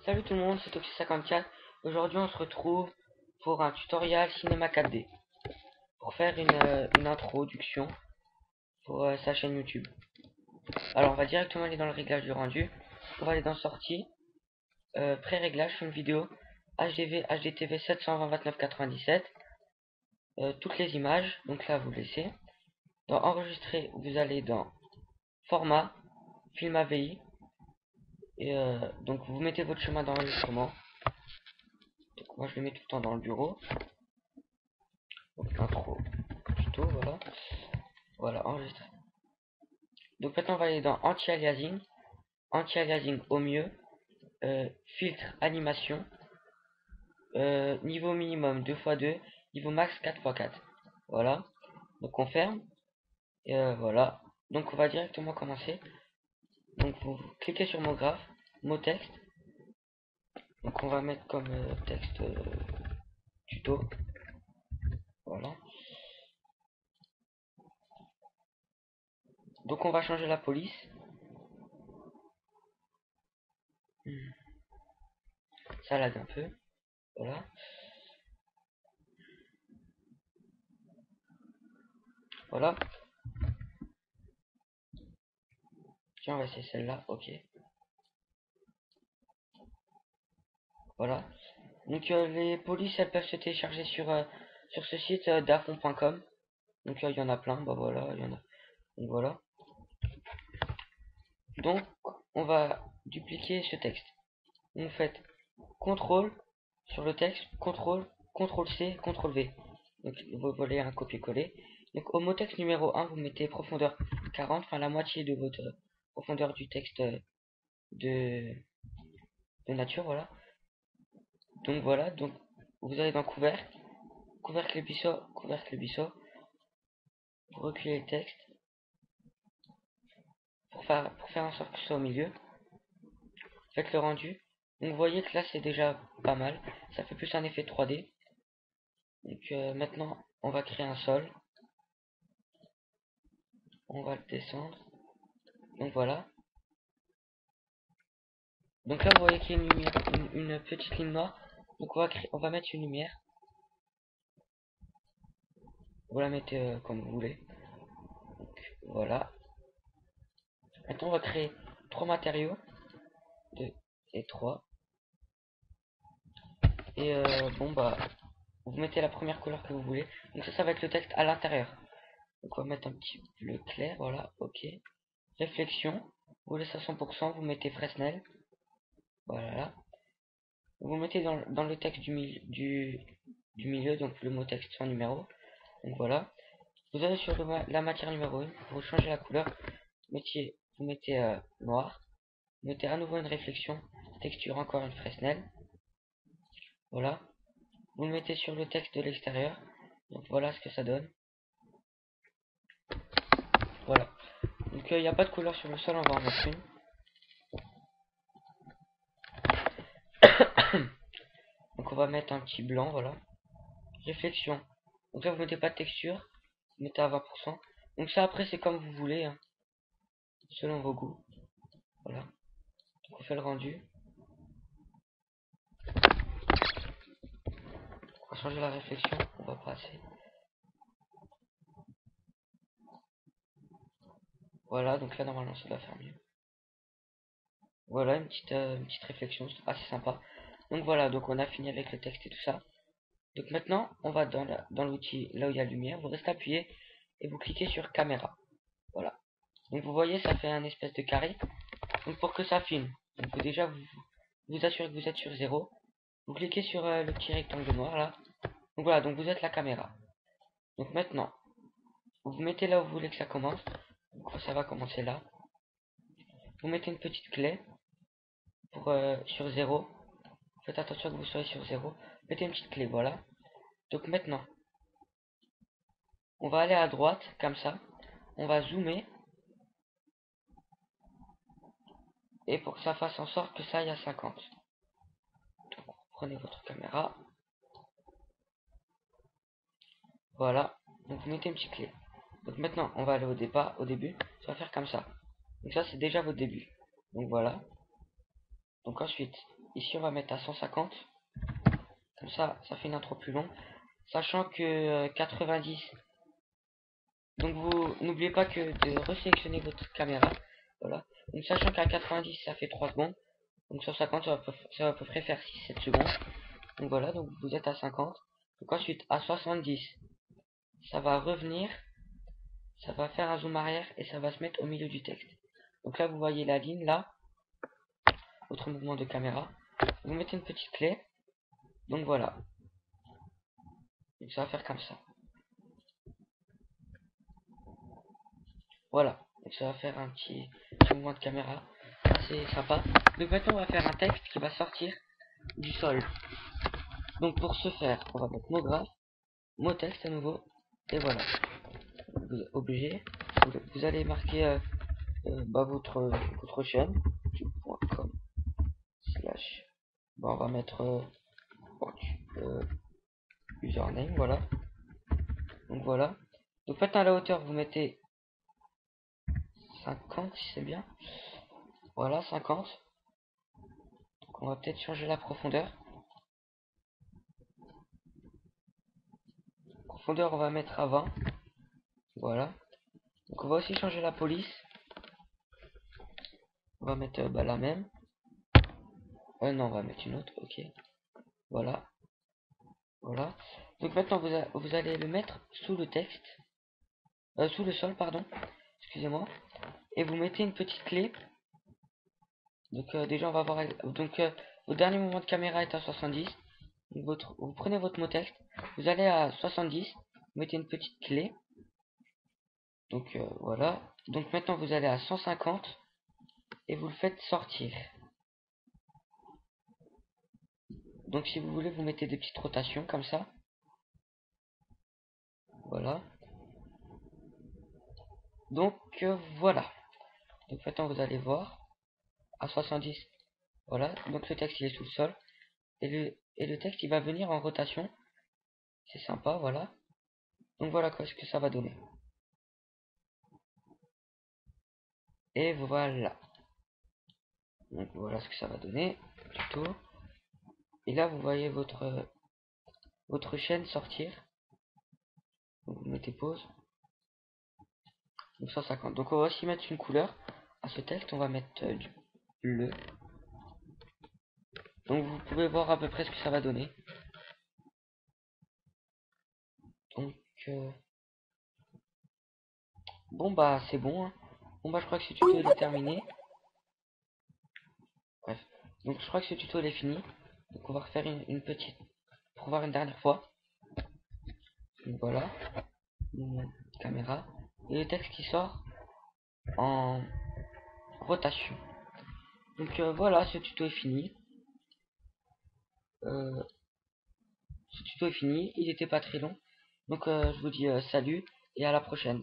Salut tout le monde, c'est Toxi54. Aujourd'hui on se retrouve pour un tutoriel cinéma 4D. Pour faire une introduction pour sa chaîne YouTube. Alors on va directement aller dans le réglage du rendu. On va aller dans sortie, pré-réglage, je fais une vidéo HDV, HDTV 720-29-97. Toutes les images, donc là vous laissez. Dans enregistrer, vous allez dans format, film AVI. Et donc vous mettez votre chemin d'enregistrement. Donc moi je le mets tout le temps dans le bureau. Donc intro, tuto, voilà. Voilà, enregistré. Donc maintenant on va aller dans anti-aliasing. Anti-aliasing au mieux. Filtre animation. Niveau minimum 2x2. Niveau max 4x4. Voilà. Donc on ferme. Et voilà. Donc on va directement commencer. Donc vous cliquez sur mot graphe, mot texte. Donc on va mettre comme texte tuto. Voilà. Donc on va changer la police. Ça lag un peu. Voilà. Voilà. Tiens, on va essayer celle-là. Ok. Voilà. Donc les polices elles peuvent se télécharger sur ce site dafon.com. Donc il y en a plein. Bah voilà, il y en a. Donc voilà. Donc on va dupliquer ce texte. Vous faites CTRL sur le texte, CTRL, CTRL-C, CTRL-V. Donc vous volez un copier-coller. Donc au mot texte numéro 1, vous mettez profondeur 40, enfin la moitié de votre profondeur du texte de, de nature, voilà. Donc voilà, donc vous allez dans couvercle, couvercle Ubisoft, vous reculez le texte pour faire en sorte que ce soit au milieu. Faites le rendu. Donc vous voyez que là c'est déjà pas mal, ça fait plus un effet 3D. Donc maintenant on va créer un sol, on va le descendre. Donc voilà. Donc là vous voyez qu'il y a une lumière, une petite ligne noire. Donc on va mettre une lumière. Vous la mettez comme vous voulez. Donc voilà. Maintenant on va créer trois matériaux. 2 et 3. Et bon bah vous mettez la première couleur que vous voulez. Donc ça va être le texte à l'intérieur. Donc on va mettre un petit bleu clair, voilà, ok. Réflexion, vous laissez à 100%, vous mettez Fresnel. Voilà. Vous mettez dans le texte du milieu, donc le mot texte sans numéro. Donc voilà. Vous allez sur la matière numéro 1, vous changez la couleur. Vous mettez noir. Vous mettez à nouveau une réflexion. Texture, encore une Fresnel. Voilà. Vous le mettez sur le texte de l'extérieur. Donc voilà ce que ça donne. Voilà. Donc il n'y a pas de couleur sur le sol, on va en mettre une. Donc on va mettre un petit blanc, voilà. Réflexion. Donc là vous mettez pas de texture, vous mettez à 20%. Donc ça après c'est comme vous voulez, hein, selon vos goûts. Voilà. Donc on fait le rendu. On va changer la réflexion, on va passer. Voilà, donc là normalement ça doit faire mieux. Voilà, une petite réflexion, c'est assez sympa. Donc voilà, donc on a fini avec le texte et tout ça. Donc maintenant, on va dans l'outil, là où il y a lumière, vous restez appuyé et vous cliquez sur caméra. Voilà. Donc vous voyez, ça fait un espèce de carré. Donc pour que ça filme, donc faut déjà vous assurer que vous êtes sur 0. Vous cliquez sur le petit rectangle noir là. Donc voilà, donc vous êtes la caméra. Donc maintenant, vous vous mettez là où vous voulez que ça commence. Donc ça va commencer là. Vous mettez une petite clé pour sur 0. Faites attention que vous soyez sur 0. Mettez une petite clé, voilà. Donc maintenant, on va aller à droite, comme ça. On va zoomer. Et pour que ça fasse en sorte que ça aille à 50. Donc, prenez votre caméra. Voilà. Donc vous mettez une petite clé. Donc maintenant, on va aller au début. Ça va faire comme ça. Donc ça, c'est déjà votre début. Donc voilà. Donc ensuite, Ici on va mettre à 150. Comme ça fait une intro plus longue. Sachant que 90. Donc vous n'oubliez pas que de resélectionner votre caméra. Voilà. Donc sachant qu'à 90 ça fait 3 secondes. Donc sur 50 ça va à peu près faire 6-7 secondes. Donc voilà, donc vous êtes à 50. Donc ensuite à 70, ça va revenir. Ça va faire un zoom arrière et ça va se mettre au milieu du texte. Donc là vous voyez la ligne là. Votre mouvement de caméra. Vous mettez une petite clé. Donc voilà. Donc ça va faire comme ça. Voilà. Donc ça va faire un petit mouvement de caméra assez sympa. Donc maintenant on va faire un texte qui va sortir du sol. Donc pour ce faire, on va mettre mot graphe, mot texte à nouveau. Et voilà. Vous êtes obligé. Vous allez marquer votre chaîne. .com slash. Bon, on va mettre username. Voilà. Donc voilà. Donc maintenant à la hauteur vous mettez 50 si c'est bien. Voilà 50. Donc on va peut-être changer la profondeur. Profondeur on va mettre à 20. Voilà. Donc on va aussi changer la police. On va mettre la même. Non, on va mettre une autre. Ok. Voilà. Voilà. Donc maintenant vous allez le mettre sous le texte. Sous le sol, pardon. Excusez-moi. Et vous mettez une petite clé. Donc déjà on va voir. Donc votre dernier mouvement de caméra est à 70. Donc, vous prenez votre mot texte. Vous allez à 70. Vous mettez une petite clé. Donc voilà. Donc maintenant vous allez à 150. Et vous le faites sortir. Donc si vous voulez vous mettez des petites rotations comme ça. Voilà. Donc voilà. Donc maintenant vous allez voir. À 70. Voilà. Donc le texte il est sous le sol. Et le texte il va venir en rotation. C'est sympa, voilà. Donc voilà quoi ce que ça va donner. Et voilà. Donc voilà ce que ça va donner. Tuto. Et là vous voyez votre chaîne sortir. Donc vous mettez pause. Donc 150. Donc on va aussi mettre une couleur à ce texte. On va mettre du bleu. Donc vous pouvez voir à peu près ce que ça va donner. Donc bon bah c'est bon. Hein. Bon bah je crois que ce tuto est terminé. Bref. Donc je crois que ce tuto est fini. Donc on va refaire une petite. Pour voir une dernière fois. Donc voilà. Caméra. Et le texte qui sort en rotation. Donc voilà, ce tuto est fini. Ce tuto est fini. Il n'était pas très long. Donc je vous dis salut et à la prochaine.